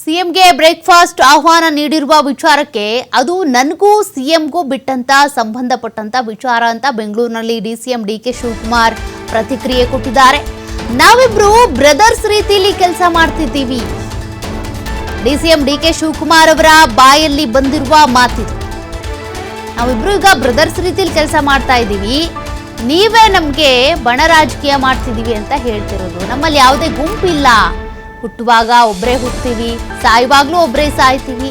ಸಿಎಂಗೆ ಬ್ರೇಕ್ಫಾಸ್ಟ್ ಆಹ್ವಾನ ನೀಡಿರುವ ವಿಚಾರಕ್ಕೆ ಅದು ನನಗೂ ಸಿಎಂಗೂ ಬಿಟ್ಟಂತ ಸಂಬಂಧಪಟ್ಟಂತ ವಿಚಾರ ಅಂತ ಬೆಂಗಳೂರಿನಲ್ಲಿ ಡಿಸಿಎಂ ಡಿಕೆ ಶಿವಕುಮಾರ್ ಪ್ರತಿಕ್ರಿಯೆ ಕೊಟ್ಟಿದ್ದಾರೆ. ನಾವಿಬ್ರು ಬ್ರದರ್ಸ್ ರೀತಿಯಲ್ಲಿ ಕೆಲಸ ಮಾಡ್ತಿದ್ದೀವಿ. ಡಿಸಿಎಂ ಡಿಕೆ ಶಿವಕುಮಾರ್ ಅವರ ಬಾಯಲ್ಲಿ ಬಂದಿರುವ ಮಾತಿದು. ನಾವಿಬ್ರು ಈಗ ಬ್ರದರ್ಸ್ ರೀತಿಯಲ್ಲಿ ಕೆಲಸ ಮಾಡ್ತಾ ಇದ್ದೀವಿ, ನೀವೇ ನಮಗೆ ಬಣ ರಾಜಕೀಯ ಮಾಡ್ತಿದ್ದೀವಿ ಅಂತ ಹೇಳ್ತಿರೋದು. ನಮ್ಮಲ್ಲಿ ಯಾವುದೇ ಗುಂಪಿಲ್ಲ, ಹುಟ್ಟುವಾಗ ಒಬ್ಬರೇ ಹುಟ್ತೀವಿ, ಸಾಯುವಾಗ್ಲೂ ಒಬ್ಬರೇ ಸಾಯ್ತೀವಿ.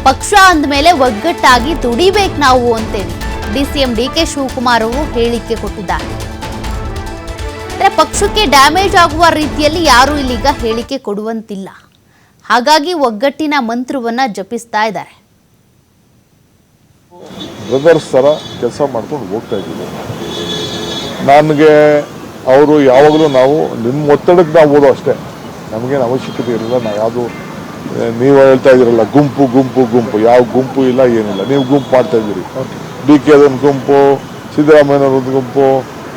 ಪಕ್ಷ ಅಂದಮೇಲೆ ಒಗ್ಗಟ್ಟಾಗಿ ದುಡಿಬೇಕು ನಾವು ಅಂತೇಳಿ ಡಿಸಿಎಂ ಡಿಕೆ ಶಿವಕುಮಾರ್ ಅವರು ಹೇಳಿಕೆ ಕೊಟ್ಟಿದ್ದಾರೆ. ಅಂದ್ರೆ ಪಕ್ಷಕ್ಕೆ ಡ್ಯಾಮೇಜ್ ಆಗುವ ರೀತಿಯಲ್ಲಿ ಯಾರು ಇಲ್ಲಿಗ ಹೇಳಿಕೆ ಕೊಡುವಂತಿಲ್ಲ. ಹಾಗಾಗಿ ಒಗ್ಗಟ್ಟಿನ ಮಂತ್ರವನ್ನ ಜಪಿಸ್ತಾ ಇದ್ದಾರೆ. ಬ್ರದರ್ಸ್ ಥರ ಕೆಲಸ ಮಾಡ್ಕೊಂಡು ಹೋಗ್ತಾ ಇದ್ದೀವಿ. ನನಗೆ ಅವರು ಯಾವಾಗಲೂ ನಾವು ನಿಮ್ಮ ಒತ್ತಡಕ್ಕೆ ನಾವು ಓದೋ ಅಷ್ಟೇ, ನಮಗೇನು ಅವಶ್ಯಕತೆ ಇರಲಿಲ್ಲ. ನಾವು ಯಾವುದು ನೀವು ಹೇಳ್ತಾ ಇದ್ದೀರಲ್ಲ ಗುಂಪು ಗುಂಪು ಗುಂಪು, ಯಾವ ಗುಂಪು ಇಲ್ಲ ಏನಿಲ್ಲ. ನೀವು ಗುಂಪು ಮಾಡ್ತಾ ಇದ್ದೀರಿ, ಡಿ ಕೆ ಅದೊಂದು ಗುಂಪು, ಸಿದ್ದರಾಮಯ್ಯನವ್ರದ್ದು ಗುಂಪು,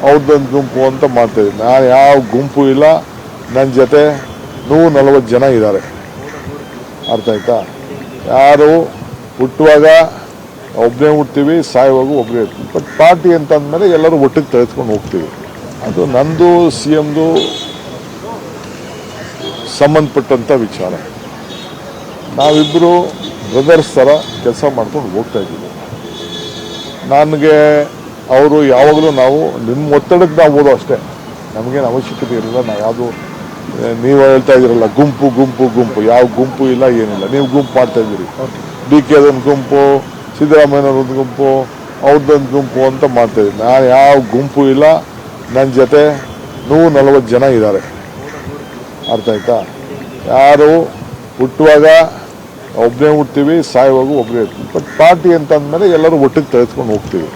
ಅವ್ರದ್ದೊಂದು ಗುಂಪು ಅಂತ ಮಾಡ್ತಾಯಿದ್ದೀನಿ. ನಾನು ಯಾವ ಗುಂಪು ಇಲ್ಲ. ನನ್ನ ಜೊತೆ 140 ಜನ ಇದ್ದಾರೆ. ಅರ್ಥ ಆಯ್ತಾ? ಯಾರು ಹುಟ್ಟುವಾಗ ಒಬ್ಬನೇ ಹುಡ್ತೀವಿ, ಸಾಯುವಾಗ ಒಬ್ಬರೇ ಇರ್ತೀವಿ. ಬಟ್ ಪಾರ್ಟಿ ಅಂತ ಅಂದಮೇಲೆ ಎಲ್ಲರೂ ಒಟ್ಟಿಗೆ ತೆಗೆದುಕೊಂಡು ಹೋಗ್ತೀವಿ. ಅದು ನಂದು ಸಿ ಎಮ್ದು ಸಂಬಂಧಪಟ್ಟಂಥ ವಿಚಾರ. ನಾವಿಬ್ಬರು ಬ್ರದರ್ಸ್ ಥರ ಕೆಲಸ ಮಾಡ್ಕೊಂಡು ಹೋಗ್ತಾ ಇದ್ದೀವಿ. ನನಗೆ ಅವರು ಯಾವಾಗಲೂ ನಾವು ನಿಮ್ಮ ಒತ್ತಡಕ್ಕೆ ನಾವು ಓದೋ ಅಷ್ಟೇ, ನಮಗೇನು ಅವಶ್ಯಕತೆ ಇರಲಿಲ್ಲ. ನಾವು ಯಾವುದು ನೀವು ಹೇಳ್ತಾ ಇದ್ದೀರಲ್ಲ ಗುಂಪು ಗುಂಪು ಗುಂಪು, ಯಾವ ಗುಂಪು ಇಲ್ಲ ಏನಿಲ್ಲ. ನೀವು ಗುಂಪು ಮಾಡ್ತಾ ಇದ್ದೀರಿ, ಡಿ ಕೆ ಅದೊಂದು ಗುಂಪು, ಸಿದ್ದರಾಮಯ್ಯನವ್ರದ್ದು ಗುಂಪು, ಅವ್ರದ್ದೊಂದು ಗುಂಪು ಅಂತ ಮಾಡ್ತಾಯಿದ್ದೀನಿ. ನಾನು ಯಾವ ಗುಂಪು ಇಲ್ಲ. ನನ್ನ ಜೊತೆ 140 ಜನ ಇದ್ದಾರೆ. ಅರ್ಥ ಆಯ್ತಾ? ಯಾರು ಹುಟ್ಟುವಾಗ ಒಬ್ಬನೇ ಹುಡ್ತೀವಿ, ಸಾಯುವಾಗ ಒಬ್ಬರೇ ಇರ್ತೀವಿ. ಬಟ್ ಪಾರ್ಟಿ ಅಂತ ಅಂದಮೇಲೆ ಎಲ್ಲರೂ ಒಟ್ಟಿಗೆ ತೆಗೆದುಕೊಂಡು ಹೋಗ್ತೀವಿ.